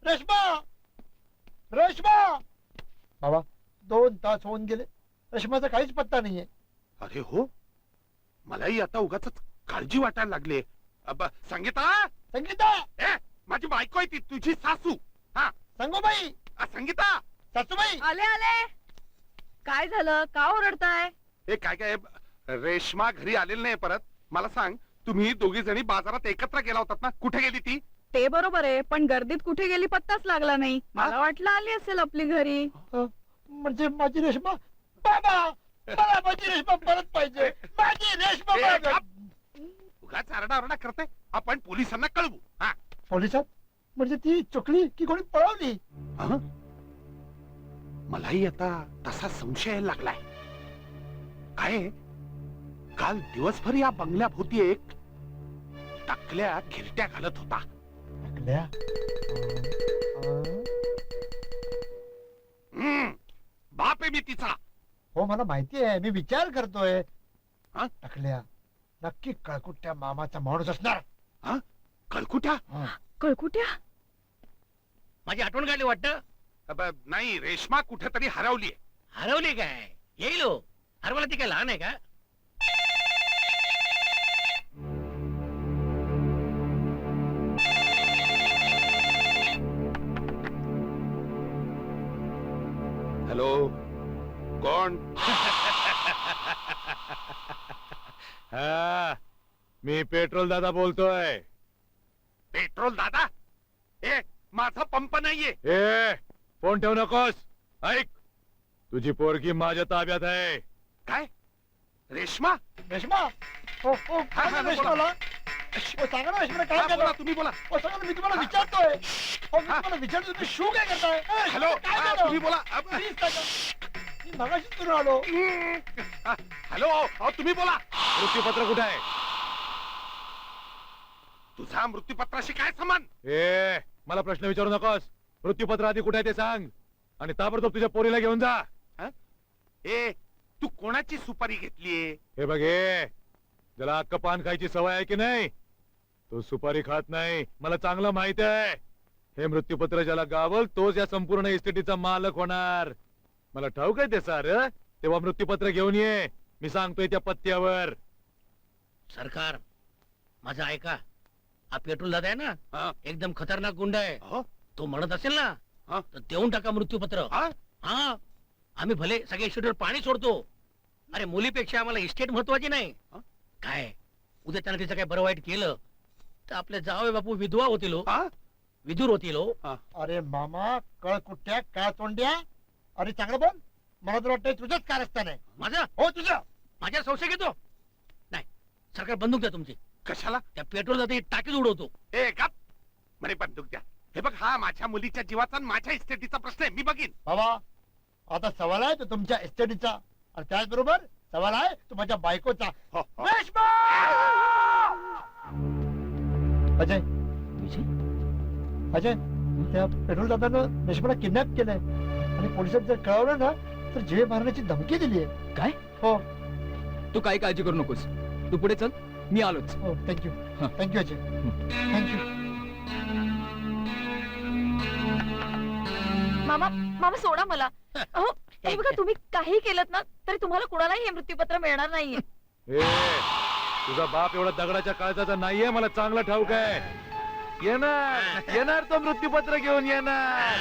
रेश्मा रेश्मा बाबा 2 तास होऊन गेले, रेश्माचा काहीच पत्ता नाहीये. अरे हो, मलाही आता उगाच काळजी वाटायला लागली. संगीता, संगीता, ए माझी बायको आहे ती, तुझी सासू. हा संगोबाई, संगीता. सासूबाई. आले आले. काय झालं, का ओरडताय? हे काय काय, रेश्मा घरी आलेली नाही परत. मला सांग, तुम्ही दोघी जणी बाजारात एकत्र गेला होतात ना, कुठे गेली ती? ते बरोबर आहे, पण गर्दीत कुठे गेली पत्ताच लागला नाही. मला वाटलं आली असेल आपली घरी. म्हणजे माझी रेश्मा, बाबा मला माझी रेश्मा परत पाहिजे, माझी रेश्मा परत. उगाच आरडाओरडा करते. आपण पोलिसांना कळवू. हा पोलिसात? म्हणजे ती चुकली की कोणी पळवली? मलाही आता तसा संशय यायला लागलाय. काय काल दिवसभर या बंगल्याभोवती एक टाकल्या खिरट्या घालत होता. टाकल्या? बाप आहे मी तिचा. हो मला माहिती आहे, मी विचार करतोय. हा? टाकल्या नक्की कळकुट्या मामाचा माणूस असणार. कळकुट्या? कळकुट्या? माझी आठवण काढली वाटतं. नाही, रेश्मा कुठेतरी हरवली. हरवली काय? येईल हो. हरवला ती काय लहान आहे का? हॅलो, कोण? हा, मी पेट्रोल दादा बोलतोय. पेट्रोल दादा? ए माझा पंप नाहीये. ए फोन ठेवू नकोस. ऐक, तुझी पोरगी माझ्या ताब्यात आहे. काय? रेश्मा? रेश्मा? हो हो, हा, हा, रेश्माला सांगा ना, रेश्माला काय हा, बोला, झालं? तुम्ही बोला. हो सांगा ना, मी तुम्हाला विचारतोय. हो मी तुम्हाला विचारतो, तुम्ही शू काय करताय? हॅलो, काय हा, झालं? तुम्ही बोला. प्लीज सांगा. मी मगाशीच फिरून आलो. हॅलो, तुम्ही बोला. मृत्यूपत्र कुठे आहे? तुझा मृत्यूपत्राशी काय संबंध? ए मला प्रश्न विचारू नकोस. मृत्यूपत्र आधी कुठे आहे ते सांग, आणि ताबडतोब तुझ्या पोरीला घेऊन जा. ए तू कोणाची सुपारी घेतलीये? हे बघ, ज्याला अक्क पान खायची सवय आहे की नाही, तो सुपारी खात नाही. मला चांगलं माहित आहे. हे मृत्यूपत्र ज्याला गावल तोच या संपूर्ण इस्टेटीचा मालक होणार. मला ठाऊक आहे ते सारं. तेव्हा मृत्यूपत्र घेऊन ये. मी सांगतोय त्या पत्त्यावर. सरकार, माझं ऐका. हा पेट्रोल दादा आहे हा. ना, एकदम खतरनाक गुंड आहे. हो? तो म्हणत असेल ना, हा? तर देऊन टाका मृत्यूपत्र. हा? हा, आम्ही भले सगळे इस्टेटवर पाणी सोडतो. अरे मुलीपेक्षा आम्हाला इस्टेट महत्वाची नाही. हा? काय उद्या त्यानं तिचं काय बरं वाईट केलं तर आपले जावई बापू विधवा होतील हो. हा? विधूर होतील हो. अरे मामा, कळकुट्या काय तोंड्या. अरे चांगलं बोल. मला तर वाटतंय तुझंच कारस्थान आहे. माझं? हो तुझं. माझ्या संशय घेतो. नाही, सरकार बंदूक द्या तुमची. कशाला? त्या पेट्रोल दादा टाकीच उडवतो. ए गप. म्हणे बंदूक द्या. हे बघ, हा माझ्या मुलीच्या जीवाचा आणि माझ्या इस्टेटीचा प्रश्न आहे. मी बघीन. बाबा आता सवाल आहे तो तुमच्या एस्टेटीचा, आणि त्याचबरोबर सवाल आहे तो माझ्या बायकोचा. हो, हो. रेश्मा! अजय, अजय, त्या पेट्रोल दादानं रेश्माला किडनॅप केलंय आणि पोलिसांनी जर कळवलं ना तर जीवे मारण्याची धमकी दिली आहे. काय? हो तू काही काळजी करू नकोस. तू पुढे चल, मी आलोच. हो. थँक्यू, हा. Thank you Ajay, thank you. मामा, मामा सोडा मला. अहो हे बघा, तुम्ही काही केलं ना तरी तुम्हाला कुणालाही हे मृत्यूपत्र मिळणार नाहीये. ए तुझा बाप एवढा दगडाच्या काळजाचा नाहीये, मला चांगलं ठाऊक आहे. येणार येणार तो मृत्यूपत्र घेऊन येणार.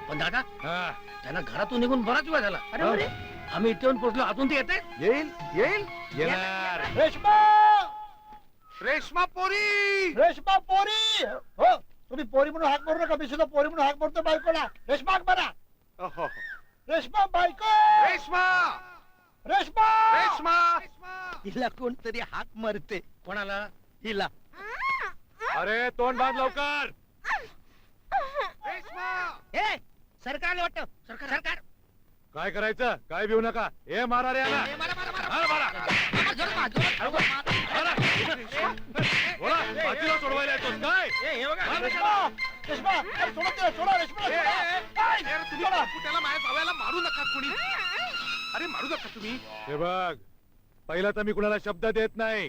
पण दादा, हा, त्यांना घरातून निघून बराच वेळ झाला. अरे, अरे. आम्ही इथे येऊन पोहोचलो, अजून ते येते. येईल येईल येणार. रेश्मा! रेश्मा पोरी! रेश्मा पोरी! हो तुम्ही पोरी म्हणून हाक मारू नका, मी सुद्धा पोरी म्हणून हाक मारतो बायकोला. रेश्मा हाक मारा. अहो, रेश्मा बायको! रेश्मा! रेश्मा! रेश्मा! हिला कोणतरी हाक मारते. कोणाला? हिला. अरे तोंड बांध लवकर. रेश्मा! ए सरकार वाटत. सरकार सरकार काय करायचं? काय भिवू नका. ए मारा रे याला. मारा मारा मारा मारा, मारा. बोला, बाजीला सोडवायला येतोस काय? रेश्मा! रेश्मा! अरे सोडा तिला, सोडा रेश्माला, सोडा. ए, अरे तुम्ही कुठल्याला माझ्या जावयाला मारू नका कोणी. अरे मारू नका तुम्ही. हे बघ, पहिला तर मी कुणाला शब्द देत नाही,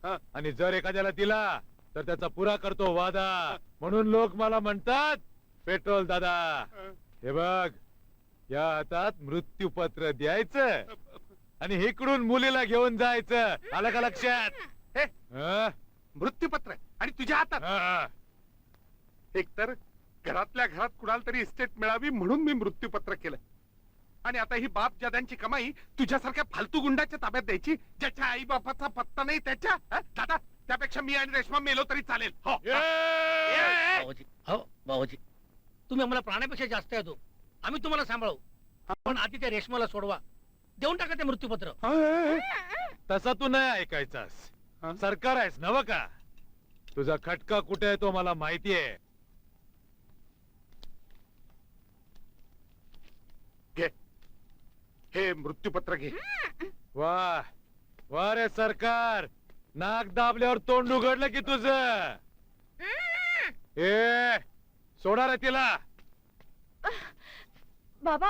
हा. आणि जर एखाद्याला दिला तर त्याचा पुरा करतो वादा. म्हणून लोक मला म्हणतात पेट्रोल दादा हे बघ, या हातात मृत्यूपत्र द्यायचं आणि इकडून मुलीला घेऊन जायचं. आलं का लक्षात? हे हं? मृत्यूपत्र आणि तुझ्या हातात हं. एकतर घरातल्या घरात कुणाला तरी इस्टेट मिळावी म्हणून मी मृत्यूपत्र केलं, आणि आता ही बाप जाद्यांची कमाई तुझ्यासारख्या फालतू गुंडाच्या ताब्यात द्यायची ज्याच्या आई बापाचा पत्ता नाही त्याच्या. दादा, त्यापेक्षा मी आणि रेश्मा मेलो तरी चालेल. हो. भाऊजी, हो भाऊजी, तुम्ही आम्हाला प्राण्यापेक्षा जास्त आहे तो. आम्ही तुम्हाला सांभाळू, पण आधी त्या रेशमाला सोडवा. देऊन टाका ते मृत्यूपत्र. तसा तू नाही ऐकायचास. हं? सरकार आहेस नव का? तुझा खटका कुठे आहे तो मला माहितीये. घे, हे मृत्यूपत्र घे. वा वा रे सरकार, नाक दाबल्यावर तोंड उघडलं की तुझं. ए सोडा रे तिला. बाबा,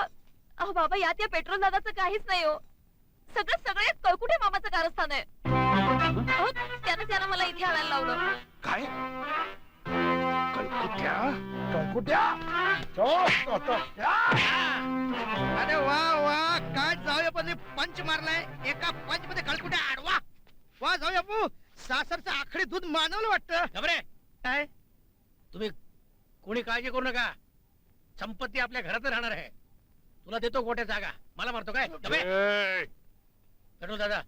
अहो बाबा, यात या पेट्रोल दादाचं काहीच नाही हो. सगळे कळकुटे मामाचं कारस्थान आहे. अहो, त्यानं मला इथे आणायला लावलं. काय कळकुट्या? कुठ्या अरे वा वा, काय जाऊया पण पंच मारलाय एका पंच मध्ये कळकुट्या आडवा. वा जाऊया पू, सासरचं आखडी दूध मानवलं वाटतं. घबरे काय तुम्ही कोणी काळजी करू नका. संपत्ती आपल्या घरात राहणार आहे. तुला देतो गोट्या जागा, मला मारतो काय? घबरे ए, पेट्रोल दादा,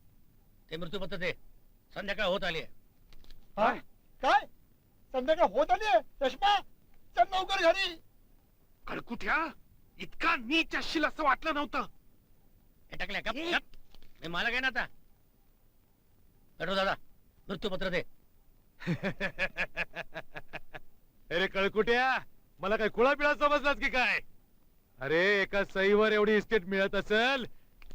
ते मृत्यूपत्र दे. संध्याकाळ होत आली आहे. हा? काय संध्याकाळ होत आली रेश्मा, चल लवकर घरी. कळकुट्या, इतका नीच असशील असं वाटलं नव्हतं. हे टाकल्या का? मी मला काय ना आता. पेट्रोल दादा, मृत्यूपत्र दे. अरे कळकुट्या, मला काय कुळा पिळा समजलास की काय? अरे एका सहीवर एवढी इस्टेट मिळत असेल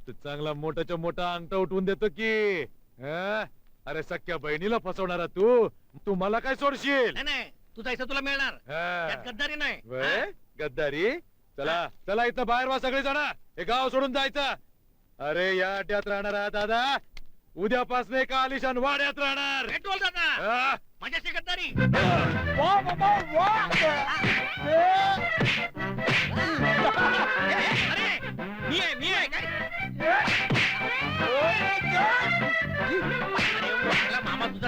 तर चांगला मोठाच्या मोठा अंगठा उठवून देतो की. हं? अरे सख्या बहिणीला फसवणारा तू मला काय सोडशील? नाही नाही, तू जायचं तुला मिळणार. त्यात हं. गद्दारी नाही. व्हय? गद्दारी? चला चला, इथं बाहेर वा सगळे जण. हे गाव सोडून जायचं. अरे या अड्ड्यात राहणार आहात दादा, उद्यापासून एका आलिशान वाड्यात राहणार. पेट्रोल दादा, हं? माझ्याशी गद्दारी. वा बाबा वा. अरे मी आहे काय? अरे वागला मामा तुझा.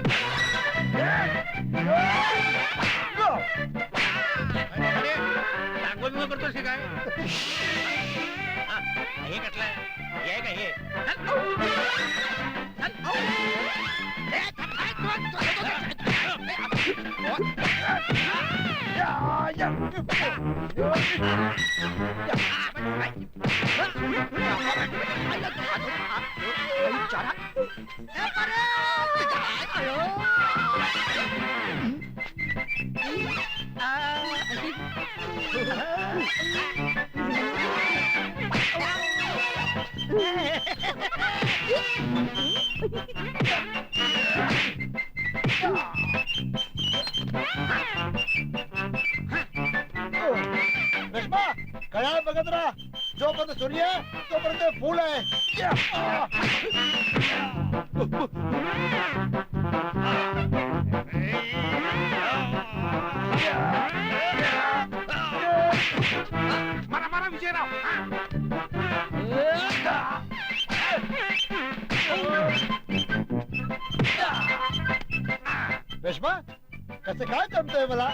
अरे टांगो बिंगो करतोस की काय? हा, हे कटलाय. हे आहे का हे? रेश्मा, कळा बघत राहा. जोपर्यंत सूर्य आहे, तोपर्यंत फुल आहे. मारा मारा विजयराव. रेश्मा, कसं काय जमतंय मला?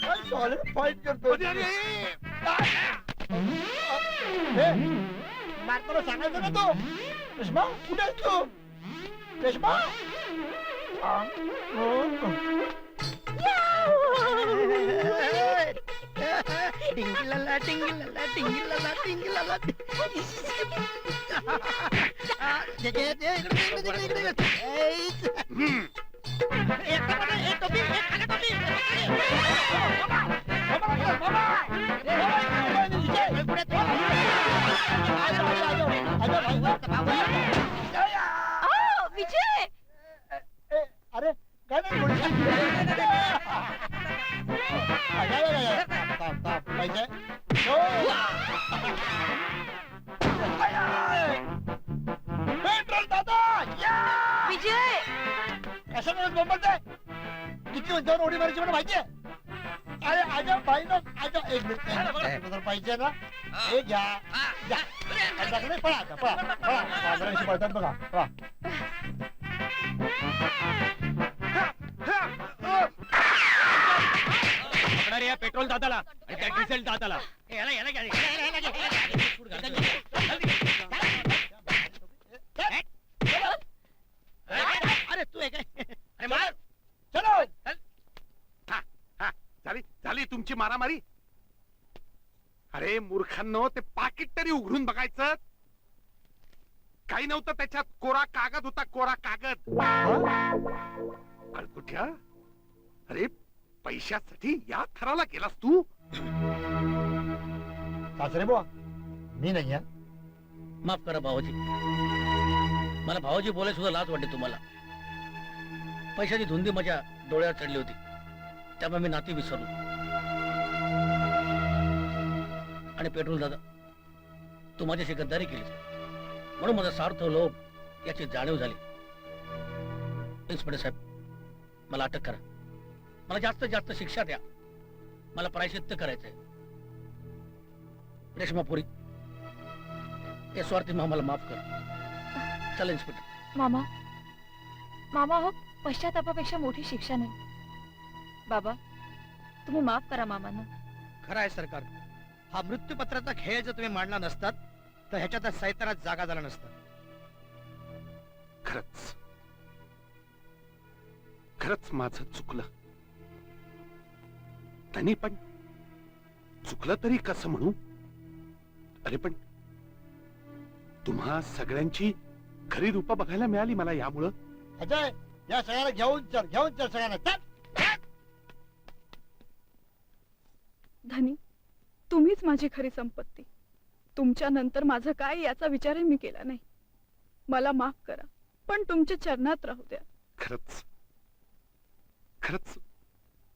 काय सॉलिड फाईट करतो. अरे, अरे, हे, मला सांगायचं ना तो. रेश्मा, कुठे आहेस तू? रेश्मा. टिंगलाला टिंगलाला टिंगलाला टिंगलाला. विजय, अरे काय नाही पाहिजे. पेट्रोल दादा. विजय, कशाला बोंबलताय? किती उंचावर उडी मारायची मला माहितीये. अरे आजा भाईनं एक मिनिट पाहिजे ना हे घ्या घ्या. आता पळा आता पळा पळा बाजाराशी पळतात बघा पळा. पकडणारे या पेट्रोल दादाला आणि त्या डिझेल दादाला. अरे तू आहे काय? अरे मार. चलो झाली झाली तुमची मारामारी. अरे मूर्खांनो, ते पाकिट तरी उघडून बघायचं. काही नव्हतं त्याच्यात, कोरा कागद होता, कोरा कागद. कळकुट्या, अरे पैशासाठी या थराला गेलास तू? सासरे बुवा मी नाही आहे. माफ करा भावाजी, मला भावाजी बोलायला सुद्धा लाज वाटते तुम्हाला. पैशाची धुंदी माझ्या डोळ्यावर चढली होती, त्यामुळे मी नाती विसरलो. आणि पेट्रोल दादा, तू माझ्याशी गद्दारी केली म्हणून माझा सार्थ लोभ याची जाणीव झाली. इन्स्पेक्टर साहेब, मला अटक करा. मला जास्तीत जास्त शिक्षा द्या. मला प्रायश्चित्त करायचंय. रेशमापुरी, या स्वार्थी मामाला माफ कर. चला इन्स्पेक्टर. मामा मामा हो, पश्चातापापेक्षा मोठी शिक्षा नाही. बाबा तुम्ही माफ करा मामांना. खरं आहे सरकार, हा मृत्यूपत्राचा खेळ जर तुम्ही मांडला नसतात तर ह्याच्यात सैतानात जागा झाला नसता. खरंच खरंच माझं चुकलं. त्यांनी पण चुकलं तरी कसं म्हणू. अरे पण तुम्हा सगळ्यांची खरी रूपं बघायला मिळाली मला यामुळं. अजय या सगळ्याला घेऊन चल सगळ्यांना चल. धनी, तुम्हीच माझी खरी संपत्ती. तुमच्या नंतर माझं काय याचा विचारही मी केला नाही. मला माफ करा, पण तुमच्या चरणात राहू द्या. खरंच खरंच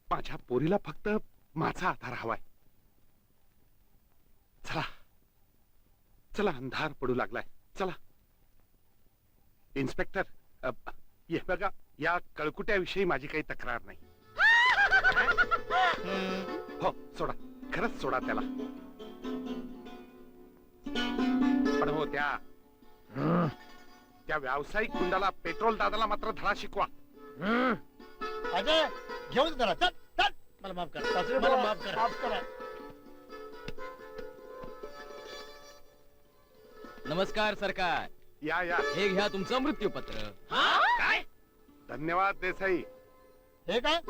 माझ्या पोरीला फक्त माझा आधार हवाय. चला चला, अंधार पडू लागलाय. चला इन्स्पेक्टर, हे बघा, या कळकुट्याविषयी माझी काही तक्रार नाही. हो सोडा, खरंच सोडा त्याला. पण हो, त्या व्यावसायिक गुंडाला, पेट्रोल दादाला मात्र धडा शिकवा. अजय घेऊन जरा चल चल. मला माफ करा. सासरे मला बुवा, माफ करा. माफ करा. नमस्कार सरकार. या या, हे घ्या तुमचं मृत्यूपत्र. काय? धन्यवाद देसाई. हे काय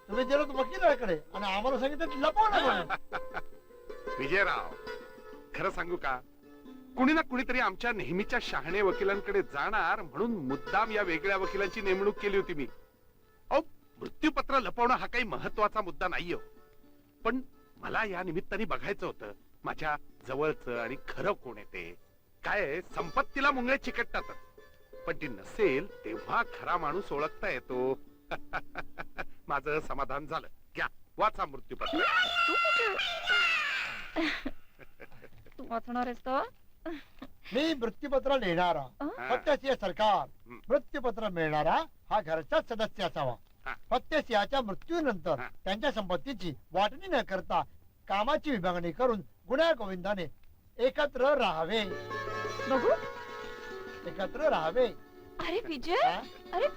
तुम्ही दिलं तर वकिलाकडे आणि आम्हाला सांगितलं लपवलं म्हणून. विजयराव, खरं सांगू का, कुणी ना कुणीतरी आमच्या नेहमीच्या शहाणे वकिलांकडे जाणार म्हणून मुद्दाम या वेगळ्या वकिलांची नेमणूक केली होती मी. अहो, मृत्यूपत्र लपवणं हा काही महत्वाचा मुद्दा नाहीये, पण मला या निमित्ताने बघायचं होतं माझ्या जवळचं आणि खरं कोण आहे ते. काय संपत्तीला मुंगळे चिकटतातच, पण ती नसेल तेव्हा खरा माणूस ओळखता येतो. माझं समाधान झालं. घ्या, वाचा मृत्यूपत्र. तू वाचणार आहेस तर? मी मृत्यूपत्र लिहिणारा, सत्यसिंह सरकार. मृत्यूपत्र मिळणारा हा घरचाच सदस्य असावा. सत्यसिंहाच्या मृत्यूनंतर त्यांच्या संपत्तीची वाटणी न करता कामाची विभागणी करून गुण्या गोविंदाने एकत्र राहावे. बघू. एकत्र राहावे. अरे विजय, हा? अरे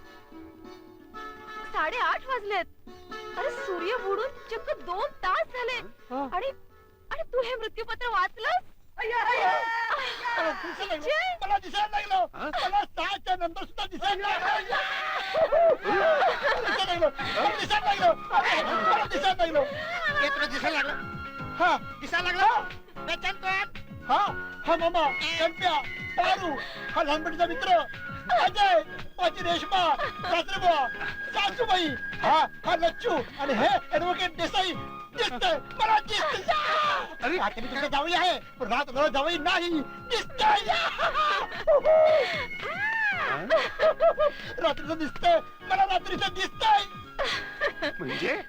8:30 वाजलेत. अरे सूर्य बुडून चक्क 2 तास झाले. हा. आणि आणि तू हे मृत्यूपत्र वाचलंस? मला दिसायला लागलं. मला दिसायला लागलं. मला 6च्या नंतर सुद्धा दिसायला लागलं. दिसायला लागलं. मला दिसायला लागलं. मला दिसायला लागलं. हे तुला दिसायला लागलं? हा दिसायला लागलं? मी चंदन. हा हा मामा, चंप्या, पारू, हा लहानपणीचा मित्र अजय, माझी रेशमा, सासरेबुवा, सासूबाई, हा लच्चू आणि हे ऍडव्होकेट देसाई. दिसतंय, मला दिसतंय. अरे, रात्री तुमच्या जावई आहे, पण रात्र जावई नाही. दिसतंय, रात्रीचं दिसतंय, मला रात्रीचं दिसतंय. म्हणजे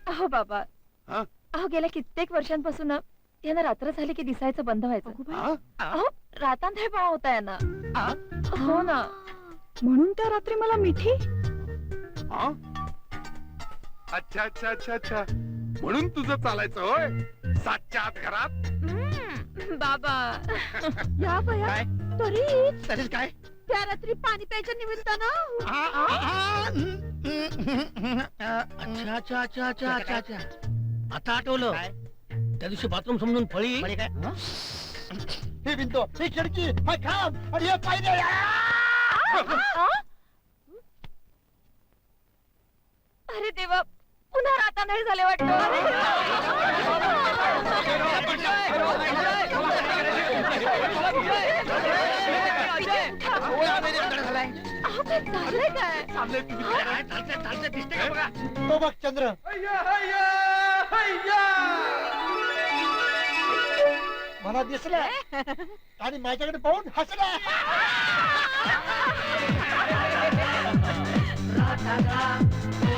अहो बाबा, हा? अहो गेल्या कित्येक वर्षांपासून ना यांना रात्र झाली की दिसायचं बंद व्हायचं. हा? अहो रातांधळेपणा होता यांना. हो ना. म्हणून त्या रात्री मला मिठी. हा? अच्छा अच्छा अच्छा अच्छा, म्हणून तुझं चालायचं होय. 7च्या आत घरात. बाबा या बया काय तरी तरीच काय त्या रात्री पाणी प्यायच्या निमित्तानं अच्छा अच्छा अच्छा अच्छा अच्छा अच्छा आता आठवलं त्या दिवशी बाथरूम समजून फळी काय ही भिंत, ही खिडकी, हा खांब आणि हे पायऱ्या. अरे देवा पुन्हा राता नाही झाले झालंय काय दिसते का बघा तो बघ चंद्र. मला दिसलं आणि माझ्याकडे पाहून हसला. राधा